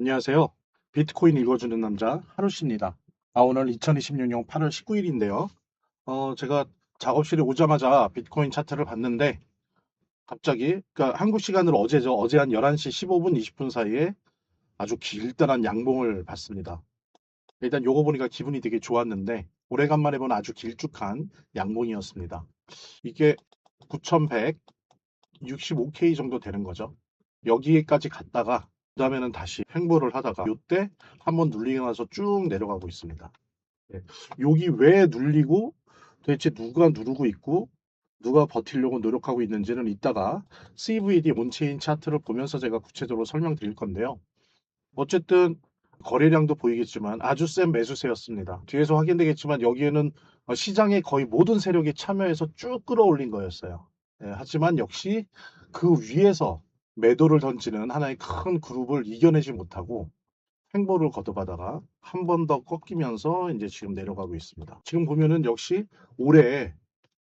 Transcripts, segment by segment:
안녕하세요. 비트코인 읽어주는 남자 하루씨입니다. 오늘 2026년 8월 19일인데요. 제가 작업실에 오자마자 비트코인 차트를 봤는데 갑자기 그러니까 한국 시간으로 어제죠. 어제 한 11시 15분, 20분 사이에 아주 길다란 양봉을 봤습니다. 일단 요거 보니까 기분이 되게 좋았는데 오래간만에 본 아주 길쭉한 양봉이었습니다. 이게 9165K 정도 되는 거죠. 여기까지 갔다가 그다음에는 다시 횡보를 하다가 요때 한번 눌리고 나서 쭉 내려가고 있습니다. 예. 여기 왜 눌리고 도대체 누가 누르고 있고 누가 버티려고 노력하고 있는지는 이따가 CVD 온체인 차트를 보면서 제가 구체적으로 설명드릴 건데요. 어쨌든 거래량도 보이겠지만 아주 센 매수세였습니다. 뒤에서 확인되겠지만 여기에는 시장의 거의 모든 세력이 참여해서 쭉 끌어올린 거였어요. 하지만 역시 그 위에서 매도를 던지는 하나의 큰 그룹을 이겨내지 못하고 횡보를 거듭하다가 한 번 더 꺾이면서 이제 지금 내려가고 있습니다. 지금 보면은 역시 올해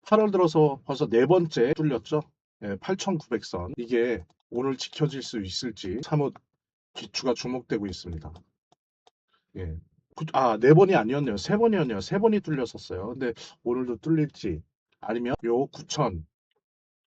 8월 들어서 벌써 네 번째 뚫렸죠. 8,900선. 이게 오늘 지켜질 수 있을지 사뭇 기추가 주목되고 있습니다. 예. 네 번이 아니었네요. 세 번이었네요. 세 번이 뚫렸었어요. 근데 오늘도 뚫릴지 아니면 요 9천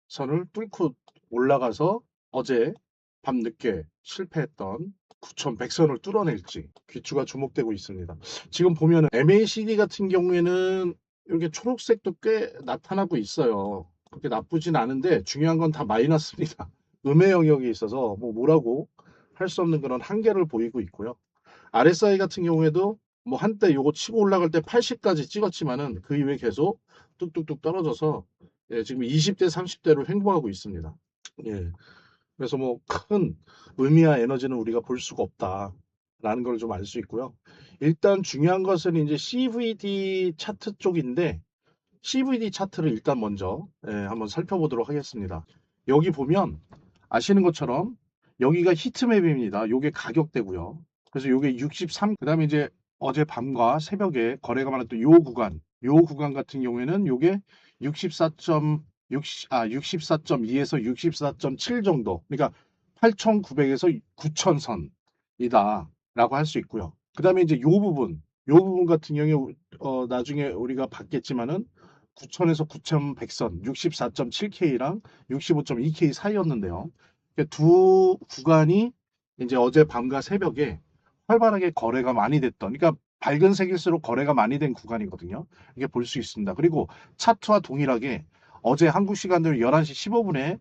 선을 뚫고 올라가서 어제 밤늦게 실패했던 9,100선을 뚫어낼지 귀추가 주목되고 있습니다. 지금 보면 MACD 같은 경우에는 이렇게 초록색도 꽤 나타나고 있어요. 그렇게 나쁘진 않은데 중요한 건 다 마이너스입니다. 음의 영역이 있어서 뭐라고 할 수 없는 그런 한계를 보이고 있고요. RSI 같은 경우에도 뭐 한때 요거 치고 올라갈 때 80까지 찍었지만은 그 이후에 계속 뚝뚝뚝 떨어져서 지금 20대, 30대로 횡보하고 있습니다. 예. 그래서 뭐 큰 의미와 에너지는 우리가 볼 수가 없다라는 걸 좀 알 수 있고요. 일단 중요한 것은 이제 CVD 차트 쪽인데 CVD 차트를 일단 먼저 한번 살펴보도록 하겠습니다. 여기 보면 아시는 것처럼 여기가 히트맵입니다. 요게 가격대고요. 그래서 요게 63, 그다음에 이제 어제 밤과 새벽에 거래가 많았던 요 구간 같은 경우에는 요게 64.2에서 64.7 정도. 그러니까 8,900에서 9,000선이다라고 할 수 있고요. 그다음에 이제 요 부분 같은 경우에 나중에 우리가 봤겠지만은 9,000에서 9,100선 64.7K랑 65.2K 사이였는데요. 두 구간이 이제 어제 밤과 새벽에 활발하게 거래가 많이 됐던, 그러니까 밝은 색일수록 거래가 많이 된 구간이거든요. 이게 볼 수 있습니다. 그리고 차트와 동일하게 어제 한국 시간대로 11시 15분에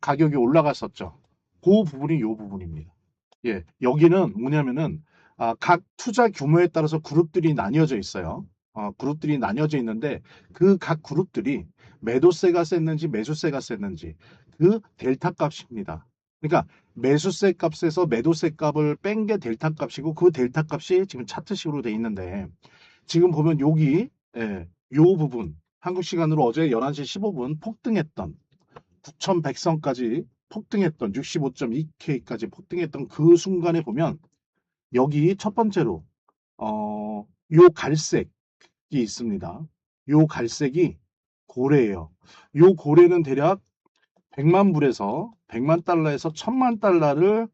가격이 올라갔었죠. 그 부분이 요 부분입니다. 예, 여기는 뭐냐면은 각 투자 규모에 따라서 그룹들이 나뉘어져 있어요. 그룹들이 나뉘어져 있는데 그 각 그룹들이 매도세가 셌는지 매수세가 셌는지 그 델타 값입니다. 그러니까 매수세 값에서 매도세 값을 뺀 게 델타 값이고 그 델타 값이 지금 차트식으로 돼 있는데 지금 보면 여기 요 부분 한국 시간으로 어제 11시 15분 폭등했던 9,100선까지 폭등했던 65.2K까지 폭등했던 그 순간에 보면 여기 첫 번째로 요 갈색이 있습니다. 요 갈색이 고래예요. 요 고래는 대략 100만 불에서 100만 달러에서 1000만 달러를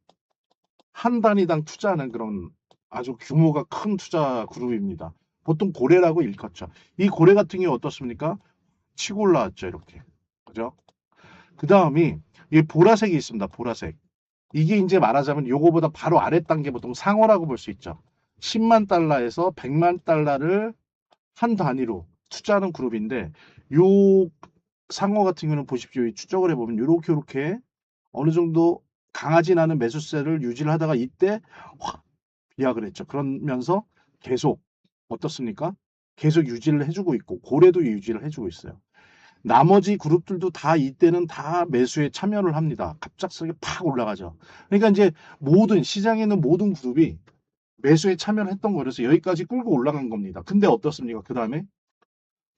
한 단위당 투자하는 그런 아주 규모가 큰 투자 그룹입니다. 보통 고래라고 일컫죠. 이 고래 같은 경우 어떻습니까? 치고 올라왔죠, 이렇게. 그죠? 그 다음이 이 보라색이 있습니다. 보라색. 이게 이제 말하자면 요거보다 바로 아래 단계 보통 상어라고 볼 수 있죠. 10만 달러에서 100만 달러를 한 단위로 투자하는 그룹인데 요 상어 같은 경우는 보십시오. 이 추적을 해보면 요렇게 어느 정도 강하진 않은 매수세를 유지를 하다가 이때 확 비약을 했죠. 그러면서 계속 어떻습니까? 계속 유지를 해주고 있고 고래도 유지를 해주고 있어요. 나머지 그룹들도 다 이때는 다 매수에 참여를 합니다. 갑작스럽게 팍 올라가죠. 그러니까 이제 모든 시장에 있는 모든 그룹이 매수에 참여를 했던 거라서 여기까지 끌고 올라간 겁니다. 근데 어떻습니까? 그 다음에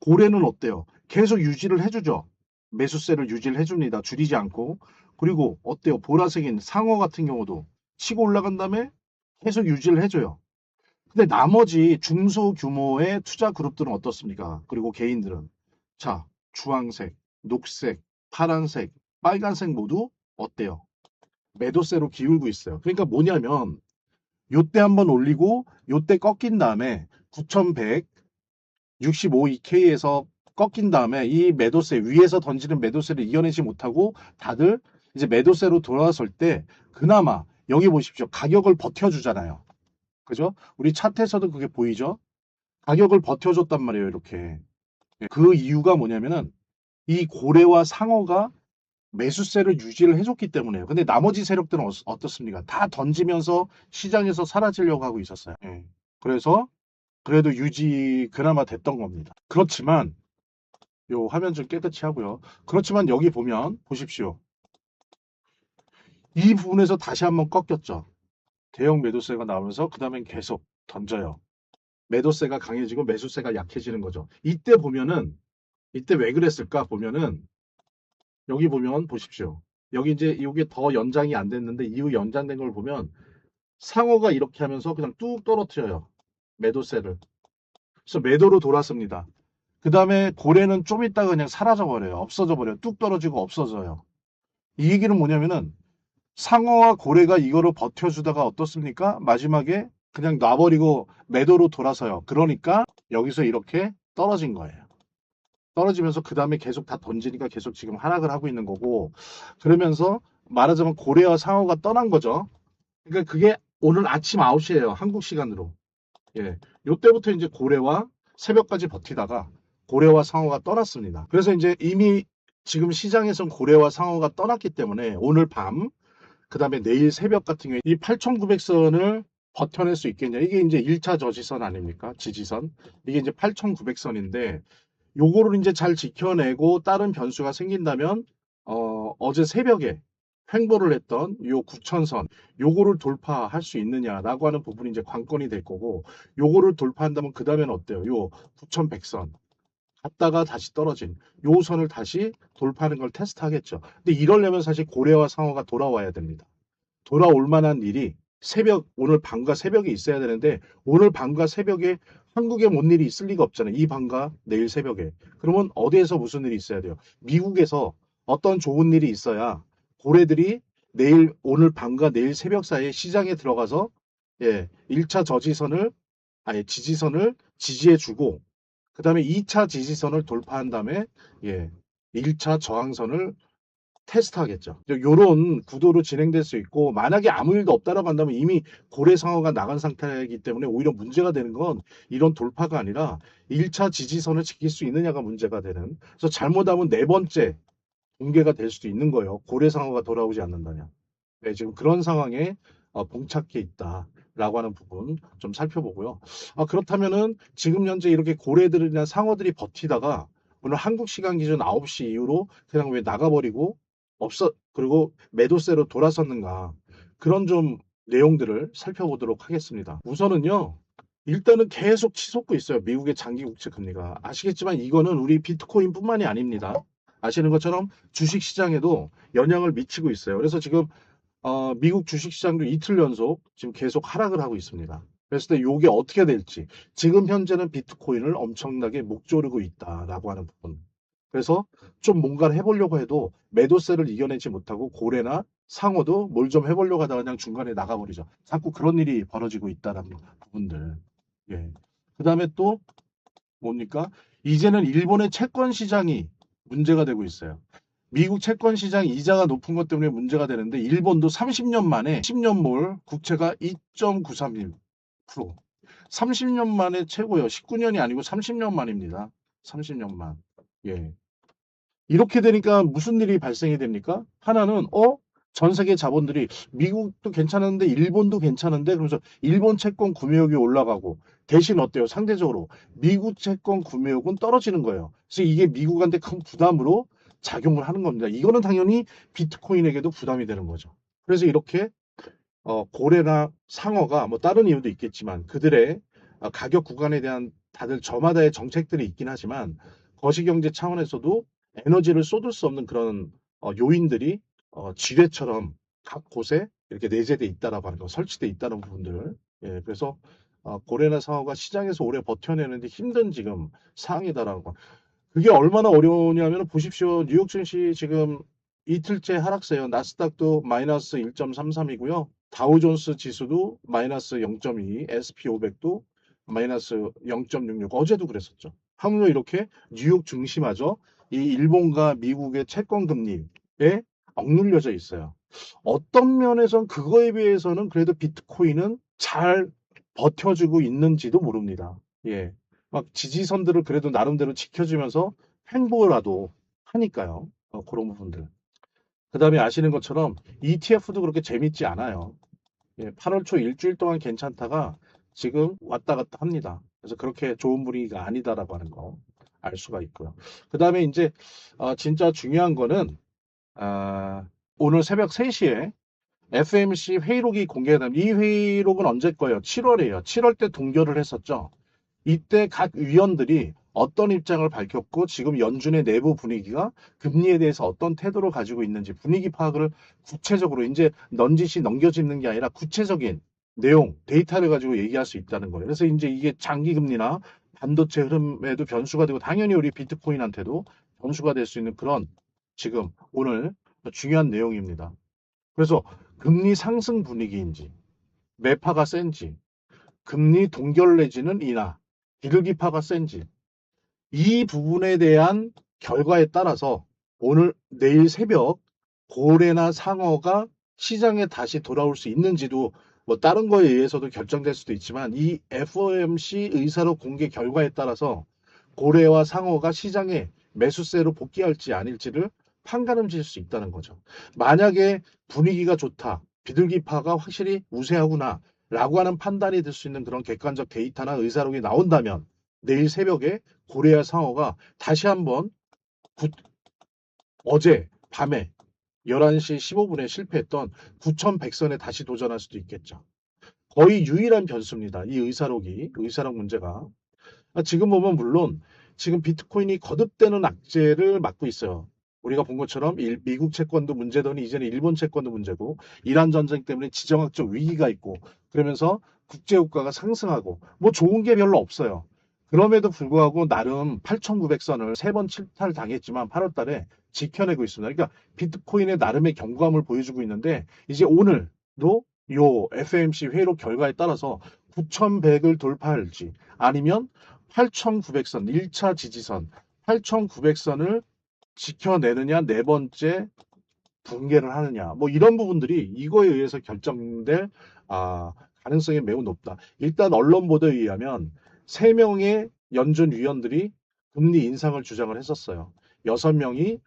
고래는 어때요? 계속 유지를 해주죠. 매수세를 유지를 해줍니다. 줄이지 않고. 그리고 어때요? 보라색인 상어 같은 경우도 치고 올라간 다음에 계속 유지를 해줘요. 근데 나머지 중소규모의 투자 그룹들은 어떻습니까? 그리고 개인들은 자, 주황색, 녹색, 파란색, 빨간색 모두 어때요? 매도세로 기울고 있어요. 그러니까 뭐냐면 요때 한번 올리고 요때 꺾인 다음에 9,165 EK에서 꺾인 다음에 이 매도세 위에서 던지는 매도세를 이겨내지 못하고 다들 이제 매도세로 돌아왔을 때 그나마 여기 보십시오. 가격을 버텨주잖아요. 그죠? 우리 차트에서도 그게 보이죠? 가격을 버텨줬단 말이에요. 이렇게. 그 이유가 뭐냐면은 이 고래와 상어가 매수세를 유지를 해줬기 때문에요. 근데 나머지 세력들은 어떻습니까? 다 던지면서 시장에서 사라지려고 하고 있었어요. 예. 그래서 그래도 유지 그나마 됐던 겁니다. 그렇지만 요 화면 좀 깨끗이 하고요. 그렇지만 여기 보면 보십시오. 이 부분에서 다시 한번 꺾였죠. 대형 매도세가 나오면서 그 다음엔 계속 던져요. 매도세가 강해지고 매수세가 약해지는 거죠. 이때 보면은 이때 왜 그랬을까 보면은 여기 보면 보십시오. 여기 이제 이게 더 연장이 안 됐는데 이후 연장된 걸 보면 상어가 이렇게 하면서 그냥 뚝 떨어뜨려요. 매도세를. 그래서 매도로 돌았습니다. 그 다음에 고래는 좀 있다가 그냥 사라져 버려요. 없어져 버려요. 뚝 떨어지고 없어져요. 이 얘기는 뭐냐면은 상어와 고래가 이거를 버텨주다가 어떻습니까? 마지막에 그냥 놔버리고 매도로 돌아서요. 그러니까 여기서 이렇게 떨어진 거예요. 떨어지면서 그 다음에 계속 다 던지니까 계속 지금 하락을 하고 있는 거고 그러면서 말하자면 고래와 상어가 떠난 거죠. 그러니까 그게 오늘 아침 9시예요. 한국 시간으로. 예. 요때부터 이제 고래와 새벽까지 버티다가 고래와 상어가 떠났습니다. 그래서 이제 이미 지금 시장에선 고래와 상어가 떠났기 때문에 오늘 밤, 그 다음에 내일 새벽 같은 경우에 이 8,900선을 버텨낼 수 있겠냐. 이게 이제 1차 저지선 아닙니까? 지지선. 이게 이제 8,900선인데 요거를 이제 잘 지켜내고 다른 변수가 생긴다면 어제 새벽에 횡보를 했던 요 9천선 요거를 돌파할 수 있느냐라고 하는 부분이 이제 관건이 될 거고 요거를 돌파한다면 그 다음에는 어때요? 요 9,100선 갔다가 다시 떨어진 요 선을 다시 돌파하는 걸 테스트하겠죠. 근데 이러려면 사실 고래와 상어가 돌아와야 됩니다. 돌아올 만한 일이 새벽 오늘 밤과 새벽에 있어야 되는데 오늘 밤과 새벽에 한국에 뭔 일이 있을 리가 없잖아요. 이 밤과 내일 새벽에. 그러면 어디에서 무슨 일이 있어야 돼요? 미국에서 어떤 좋은 일이 있어야 고래들이 내일 오늘 밤과 내일 새벽 사이에 시장에 들어가서 1차 저지선을 아니 지지선을 지지해 주고 그다음에 2차 지지선을 돌파한 다음에 1차 저항선을 테스트하겠죠. 요런 구도로 진행될 수 있고 만약에 아무 일도 없다라고 한다면 이미 고래 상어가 나간 상태이기 때문에 오히려 문제가 되는 건 이런 돌파가 아니라 1차 지지선을 지킬 수 있느냐가 문제가 되는. 그래서 잘못하면 네 번째 붕괴가 될 수도 있는 거예요. 고래 상어가 돌아오지 않는다면. 네, 지금 그런 상황에 봉착해 있다라고 하는 부분 좀 살펴보고요. 그렇다면은 지금 현재 이렇게 고래들이나 상어들이 버티다가 오늘 한국 시간 기준 9시 이후로 그냥 왜 나가버리고 그리고 매도세로 돌아섰는가 그런 좀 내용들을 살펴보도록 하겠습니다. 우선은요. 일단은 계속 치솟고 있어요. 미국의 장기 국채 금리가. 아시겠지만 이거는 우리 비트코인뿐만이 아닙니다. 아시는 것처럼 주식 시장에도 영향을 미치고 있어요. 그래서 지금 미국 주식시장도 이틀 연속 지금 계속 하락을 하고 있습니다. 그랬을 때 이게 어떻게 될지 지금 현재는 비트코인을 엄청나게 목조르고 있다라고 하는 부분. 그래서 좀 뭔가를 해보려고 해도 매도세를 이겨내지 못하고 고래나 상어도 뭘 좀 해보려고 하다가 그냥 중간에 나가버리죠. 자꾸 그런 일이 벌어지고 있다라는 부분들. 예. 그 다음에 또 뭡니까? 이제는 일본의 채권 시장이 문제가 되고 있어요. 미국 채권 시장 이자가 높은 것 때문에 문제가 되는데 일본도 30년 만에 10년물 국채가 2.93%. 30년 만에 최고요. 19년이 아니고 30년 만입니다. 30년 만. 예. 이렇게 되니까 무슨 일이 발생이 됩니까? 하나는 전 세계 자본들이 미국도 괜찮은데 일본도 괜찮은데 그러면서 일본 채권 구매욕이 올라가고 대신 어때요? 상대적으로 미국 채권 구매욕은 떨어지는 거예요. 그래서 이게 미국한테 큰 부담으로 작용을 하는 겁니다. 이거는 당연히 비트코인에게도 부담이 되는 거죠. 그래서 이렇게 고래나 상어가 뭐 다른 이유도 있겠지만 그들의 가격 구간에 대한 다들 저마다의 정책들이 있긴 하지만 거시경제 차원에서도 에너지를 쏟을 수 없는 그런 요인들이 지뢰처럼 각 곳에 이렇게 내재돼 있다라고 하는 거, 설치돼 있다는 부분들. 예, 그래서 고래나 상어가 시장에서 오래 버텨내는데 힘든 지금 상황이다라는 거. 그게 얼마나 어려우냐면 보십시오. 뉴욕 증시 지금 이틀째 하락세요. 나스닥도 마이너스 1.33이고요. 다우존스 지수도 마이너스 0.2, S&P 500도 마이너스 0.66. 어제도 그랬었죠. 하물며 이렇게 뉴욕 중심마저 이 일본과 미국의 채권 금리에 억눌려져 있어요. 어떤 면에선 그거에 비해서는 그래도 비트코인은 잘 버텨주고 있는지도 모릅니다. 예. 막 지지선들을 그래도 나름대로 지켜주면서 횡보라도 하니까요. 그런 부분들. 그 다음에 아시는 것처럼 ETF도 그렇게 재밌지 않아요. 예, 8월 초 일주일 동안 괜찮다가 지금 왔다 갔다 합니다. 그래서 그렇게 좋은 분위기가 아니다라고 하는 거 알 수가 있고요. 그 다음에 이제 진짜 중요한 거는 아, 오늘 새벽 3시에 FMC 회의록이 공개됩니다. 이 회의록은 언제 거예요? 7월이에요. 7월 때 동결을 했었죠. 이때 각 위원들이 어떤 입장을 밝혔고 지금 연준의 내부 분위기가 금리에 대해서 어떤 태도를 가지고 있는지 분위기 파악을 구체적으로 이제 넌지시 넘겨짚는 게 아니라 구체적인 내용, 데이터를 가지고 얘기할 수 있다는 거예요. 그래서 이제 이게 장기 금리나 반도체 흐름에도 변수가 되고 당연히 우리 비트코인한테도 변수가 될 수 있는 그런 지금 오늘 중요한 내용입니다. 그래서 금리 상승 분위기인지 매파가 센지 금리 동결 내지는 인하 비둘기파가 센지 이 부분에 대한 결과에 따라서 오늘 내일 새벽 고래나 상어가 시장에 다시 돌아올 수 있는지도 뭐 다른 거에 의해서도 결정될 수도 있지만 이 FOMC 의사록 공개 결과에 따라서 고래와 상어가 시장에 매수세로 복귀할지 아닐지를 판가름 지을 수 있다는 거죠. 만약에 분위기가 좋다, 비둘기파가 확실히 우세하구나 라고 하는 판단이 들 수 있는 그런 객관적 데이터나 의사록이 나온다면 내일 새벽에 고래와 상어가 다시 한번 어제 밤에 11시 15분에 실패했던 9,100선에 다시 도전할 수도 있겠죠. 거의 유일한 변수입니다. 이 의사록 문제가. 지금 보면 물론 지금 비트코인이 거듭되는 악재를 맞고 있어요. 우리가 본 것처럼 미국 채권도 문제더니 이제는 일본 채권도 문제고 이란 전쟁 때문에 지정학적 위기가 있고 그러면서 국제유가가 상승하고 뭐 좋은 게 별로 없어요. 그럼에도 불구하고 나름 8,900선을 세 번 침탈 당했지만 8월 달에 지켜내고 있습니다. 그러니까 비트코인의 나름의 견고함을 보여주고 있는데 이제 오늘도 요 FMC 회의록 결과에 따라서 9,100을 돌파할지 아니면 8,900선, 1차 지지선, 8,900선을 지켜내느냐, 네 번째 붕괴를 하느냐, 뭐 이런 부분들이 이거에 의해서 결정될 가능성이 매우 높다. 일단 언론 보도에 의하면 3명의 연준 위원들이 금리 인상을 주장을 했었어요. 6명이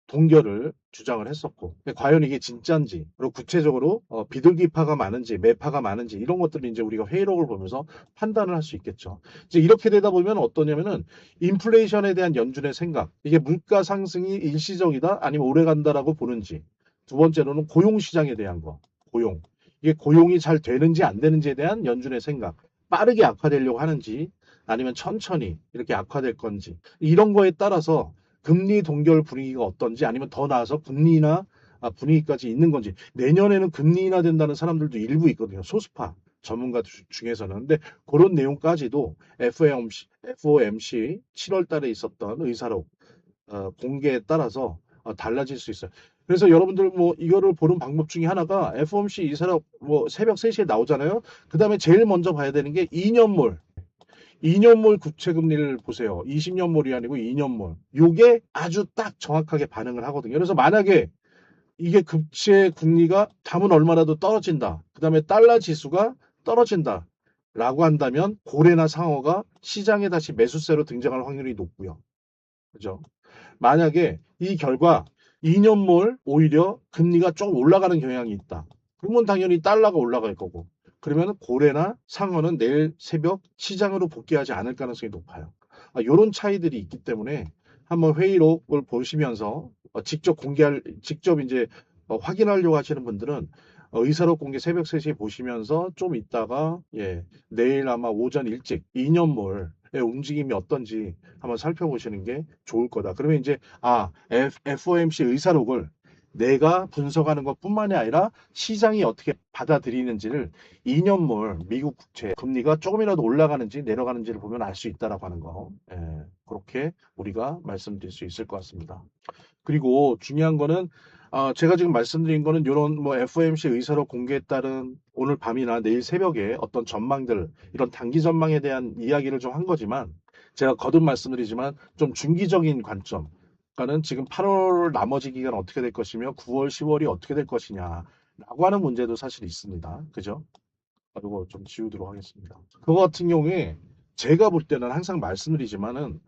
동결을 주장을 했었고 과연 이게 진짜인지 그리고 구체적으로 비둘기파가 많은지 매파가 많은지 이런 것들을 이제 우리가 회의록을 보면서 판단을 할 수 있겠죠. 이제 이렇게 되다 보면 어떠냐면은 인플레이션에 대한 연준의 생각 이게 물가 상승이 일시적이다 아니면 오래 간다라고 보는지 두 번째로는 고용 시장에 대한 거 고용 이게 고용이 잘 되는지 안 되는지에 대한 연준의 생각 빠르게 악화되려고 하는지 아니면 천천히 이렇게 악화될 건지 이런 거에 따라서 금리 동결 분위기가 어떤지 아니면 더 나아서 금리나 분위기까지 있는 건지 내년에는 금리 인하 된다는 사람들도 일부 있거든요. 소수파 전문가 중에서는. 근데 그런 내용까지도 FOMC 7월 달에 있었던 의사록 공개에 따라서 달라질 수 있어요. 그래서 여러분들 뭐 이거를 보는 방법 중에 하나가 FOMC 의사록 뭐 새벽 3시에 나오잖아요. 그 다음에 제일 먼저 봐야 되는 게 2년물 2년물 국채금리를 보세요. 20년물이 아니고 2년물. 요게 아주 딱 정확하게 반응을 하거든요. 그래서 만약에 이게 국채 금리가 담은 얼마라도 떨어진다. 그 다음에 달러 지수가 떨어진다. 라고 한다면 고래나 상어가 시장에 다시 매수세로 등장할 확률이 높고요. 그죠? 만약에 이 결과 2년물 오히려 금리가 좀 올라가는 경향이 있다. 그러면 당연히 달러가 올라갈 거고. 그러면 고래나 상어는 내일 새벽 시장으로 복귀하지 않을 가능성이 높아요. 이런 차이들이 있기 때문에 한번 회의록을 보시면서 직접 이제 확인하려고 하시는 분들은 의사록 공개 새벽 3시에 보시면서 좀 있다가 내일 아마 오전 일찍 2년물의 움직임이 어떤지 한번 살펴보시는 게 좋을 거다. 그러면 이제 FOMC 의사록을 내가 분석하는 것뿐만이 아니라 시장이 어떻게 받아들이는지를 2년물 미국 국채 금리가 조금이라도 올라가는지 내려가는지를 보면 알 수 있다라고 하는 거. 그렇게 우리가 말씀드릴 수 있을 것 같습니다. 그리고 중요한 거는 제가 지금 말씀드린 거는 요런 뭐 FOMC 의사로 공개에 따른 오늘 밤이나 내일 새벽에 어떤 전망들, 이런 단기 전망에 대한 이야기를 좀 한 거지만 제가 거듭 말씀드리지만 좀 중기적인 관점. 그러니까는 지금 8월 나머지 기간 어떻게 될 것이며 9월, 10월이 어떻게 될 것이냐라고 하는 문제도 사실 있습니다. 그죠? 이거 좀 지우도록 하겠습니다. 그거 같은 경우에 제가 볼 때는 항상 말씀드리지만은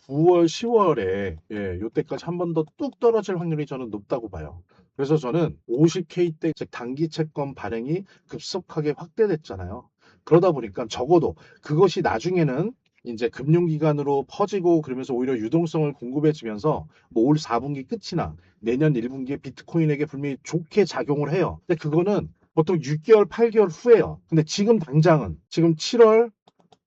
9월, 10월에 요때까지 한 번 더 뚝 떨어질 확률이 저는 높다고 봐요. 그래서 저는 50K 때 즉 단기 채권 발행이 급속하게 확대됐잖아요. 그러다 보니까 적어도 그것이 나중에는 이제 금융기관으로 퍼지고 그러면서 오히려 유동성을 공급해주면서 뭐 올 4분기 끝이나 내년 1분기에 비트코인에게 분명히 좋게 작용을 해요. 근데 그거는 보통 6개월, 8개월 후에요. 근데 지금 당장은 지금 7월,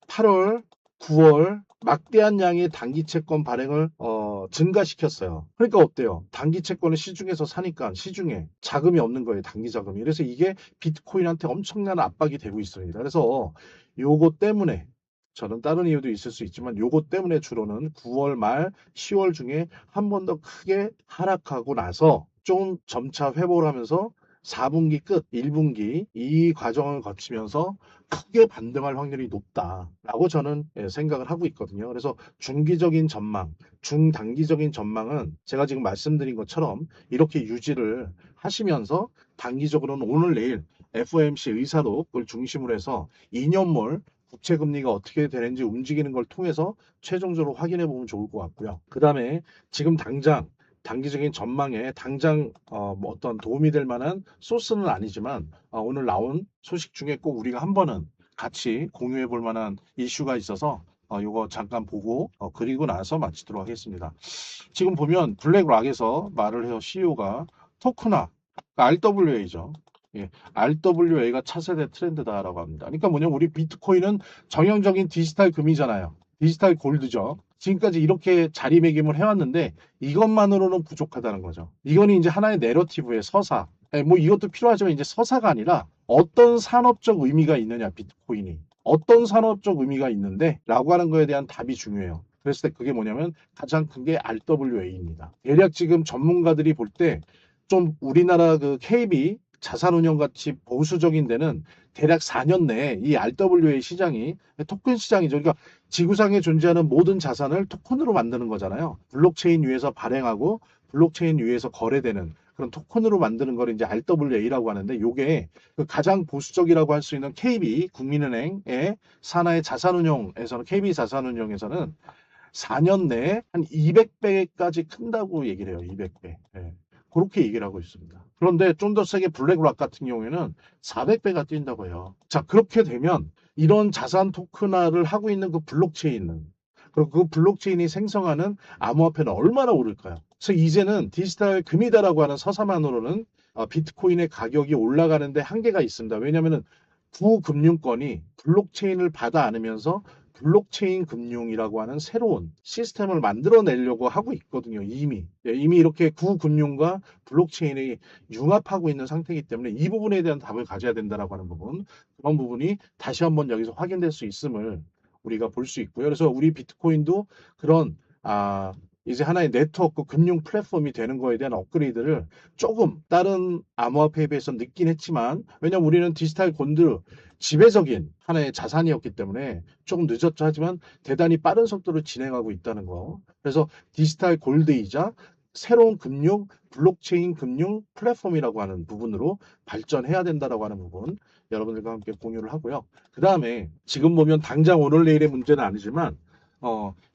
8월, 9월 막대한 양의 단기 채권 발행을 증가시켰어요. 그러니까 어때요? 단기 채권을 시중에서 사니까 시중에 자금이 없는 거예요. 단기 자금이. 그래서 이게 비트코인한테 엄청난 압박이 되고 있습니다. 그래서 요거 때문에 저는 다른 이유도 있을 수 있지만 요거 때문에 주로는 9월 말 10월 중에 한 번 더 크게 하락하고 나서 좀 점차 회복을 하면서 4분기 끝, 1분기 이 과정을 거치면서 크게 반등할 확률이 높다라고 저는 생각을 하고 있거든요. 그래서 중기적인 전망, 중단기적인 전망은 제가 지금 말씀드린 것처럼 이렇게 유지를 하시면서 단기적으로는 오늘 내일 FOMC 의사록을 중심으로 해서 2년물 국채 금리가 어떻게 되는지 움직이는 걸 통해서 최종적으로 확인해 보면 좋을 것 같고요. 그 다음에 지금 당장 단기적인 전망에 당장 뭐 어떤 도움이 될 만한 소스는 아니지만 오늘 나온 소식 중에 꼭 우리가 한 번은 같이 공유해 볼 만한 이슈가 있어서 요거 잠깐 보고 그리고 나서 마치도록 하겠습니다. 지금 보면 블랙락에서 말을 해요. CEO가 토크나 RWA죠. 예, RWA가 차세대 트렌드다라고 합니다. 그러니까 뭐냐면 우리 비트코인은 정형적인 디지털 금이잖아요. 디지털 골드죠. 지금까지 이렇게 자리매김을 해왔는데 이것만으로는 부족하다는 거죠. 이거는 이제 하나의 내러티브의 서사. 뭐 이것도 필요하지만 이제 서사가 아니라 어떤 산업적 의미가 있느냐, 비트코인이. 어떤 산업적 의미가 있는데 라고 하는 거에 대한 답이 중요해요. 그랬을 때 그게 뭐냐면 가장 큰 게 RWA입니다. 대략 지금 전문가들이 볼 때 좀 우리나라 그 KB 자산운용 같이 보수적인 데는 대략 4년 내에 이 RWA 시장이 토큰 시장이죠. 그러니까 지구상에 존재하는 모든 자산을 토큰으로 만드는 거잖아요. 블록체인 위에서 발행하고 블록체인 위에서 거래되는 그런 토큰으로 만드는 걸 이제 RWA라고 하는데 요게 그 가장 보수적이라고 할 수 있는 KB 국민은행의 산하의 자산운용에서는 KB 자산운용에서는 4년 내에 한 200배까지 큰다고 얘기를 해요. 200배. 예. 그렇게 얘기를 하고 있습니다. 그런데 좀 더 세게 블랙락 같은 경우에는 400배가 뛴다고 해요. 자, 그렇게 되면 이런 자산 토큰화를 하고 있는 그 블록체인은 그리고 그 블록체인이 생성하는 암호화폐는 얼마나 오를까요? 그래서 이제는 디지털 금이다라고 하는 서사만으로는 비트코인의 가격이 올라가는데 한계가 있습니다. 왜냐하면 구금융권이 블록체인을 받아 안으면서 블록체인 금융이라고 하는 새로운 시스템을 만들어내려고 하고 있거든요. 이미. 이미 이렇게 구금융과 블록체인이 융합하고 있는 상태이기 때문에 이 부분에 대한 답을 가져야 된다라고 하는 부분, 그런 부분이 다시 한번 여기서 확인될 수 있음을 우리가 볼 수 있고요. 그래서 우리 비트코인도 그런 이제 하나의 네트워크 금융 플랫폼이 되는 거에 대한 업그레이드를 조금 다른 암호화폐에 비해서 늦긴 했지만 왜냐면 우리는 디지털 골드 지배적인 하나의 자산이었기 때문에 조금 늦었죠. 하지만 대단히 빠른 속도로 진행하고 있다는 거. 그래서 디지털 골드이자 새로운 금융, 블록체인 금융 플랫폼이라고 하는 부분으로 발전해야 된다라고 하는 부분 여러분들과 함께 공유를 하고요. 그 다음에 지금 보면 당장 오늘 내일의 문제는 아니지만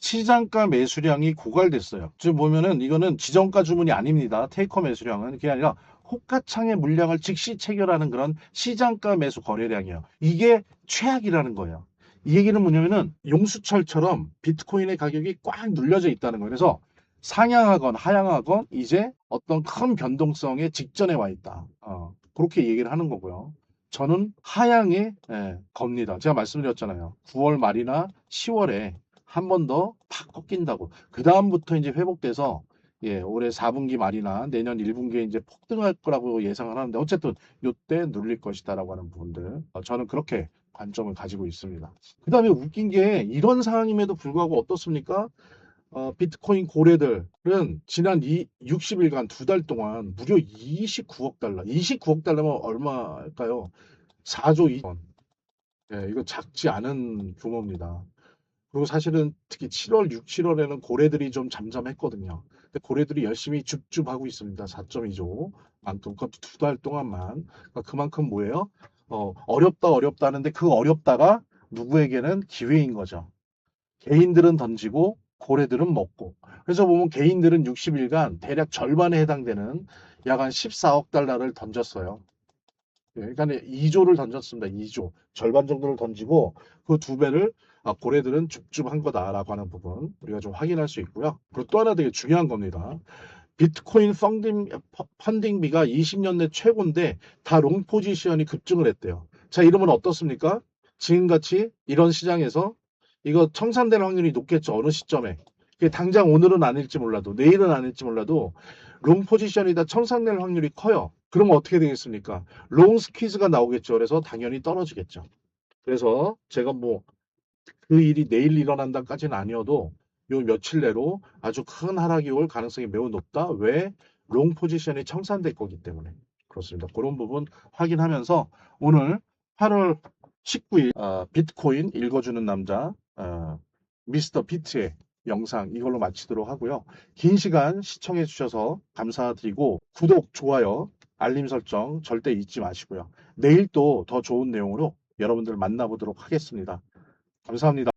시장가 매수량이 고갈됐어요. 지금 보면은 이거는 지정가 주문이 아닙니다. 테이커 매수량은 그게 아니라 호가창의 물량을 즉시 체결하는 그런 시장가 매수 거래량이에요. 이게 최악이라는 거예요. 이 얘기는 뭐냐면은 용수철처럼 비트코인의 가격이 꽉 눌려져 있다는 거예요. 그래서 상향하건 하향하건 이제 어떤 큰 변동성의 직전에 와 있다. 그렇게 얘기를 하는 거고요. 저는 하향에 겁니다. 제가 말씀드렸잖아요. 9월 말이나 10월에 한 번 더 팍 꺾인다고. 그 다음부터 이제 회복돼서 올해 4분기 말이나 내년 1분기에 이제 폭등할 거라고 예상을 하는데 어쨌든 이때 눌릴 것이다라고 하는 부분들 저는 그렇게 관점을 가지고 있습니다. 그 다음에 웃긴 게 이런 상황임에도 불구하고 어떻습니까? 비트코인 고래들은 지난 60일간 2달 동안 무려 29억 달러, 29억 달러면 얼마일까요? 4조 2천. 예, 이거 작지 않은 규모입니다. 그리고 사실은 특히 7월, 6, 7월에는 고래들이 좀 잠잠했거든요. 근데 고래들이 열심히 줍줍하고 있습니다. 4.2조 만큼. 그것도 2달 동안만. 그러니까 그만큼 뭐예요? 어렵다, 어렵다 하는데 그 어렵다가 누구에게는 기회인 거죠. 개인들은 던지고 고래들은 먹고. 그래서 보면 개인들은 60일간 대략 절반에 해당되는 약 한 14억 달러를 던졌어요. 예, 그러니까 2조를 던졌습니다. 2조. 절반 정도를 던지고 그 2배를 고래들은 줍줍한 거다라고 하는 부분 우리가 좀 확인할 수 있고요. 그리고 또 하나 되게 중요한 겁니다. 비트코인 펀딩비가 20년 내 최고인데 다 롱 포지션이 급증을 했대요. 자, 이러면 어떻습니까? 지금같이 이런 시장에서 이거 청산될 확률이 높겠죠. 어느 시점에. 이게 당장 오늘은 아닐지 몰라도 내일은 아닐지 몰라도 롱 포지션이 다 청산될 확률이 커요. 그러면 어떻게 되겠습니까? 롱 스퀴즈가 나오겠죠. 그래서 당연히 떨어지겠죠. 그래서 제가 뭐 그 일이 내일 일어난다까지는 아니어도 요 며칠 내로 아주 큰 하락이 올 가능성이 매우 높다. 왜? 롱 포지션이 청산될 거기 때문에. 그렇습니다. 그런 부분 확인하면서 오늘 8월 19일 비트코인 읽어주는 남자 미스터 비트의 영상 이걸로 마치도록 하고요. 긴 시간 시청해 주셔서 감사드리고 구독, 좋아요, 알림 설정 절대 잊지 마시고요. 내일 또 더 좋은 내용으로 여러분들 만나보도록 하겠습니다. 감사합니다.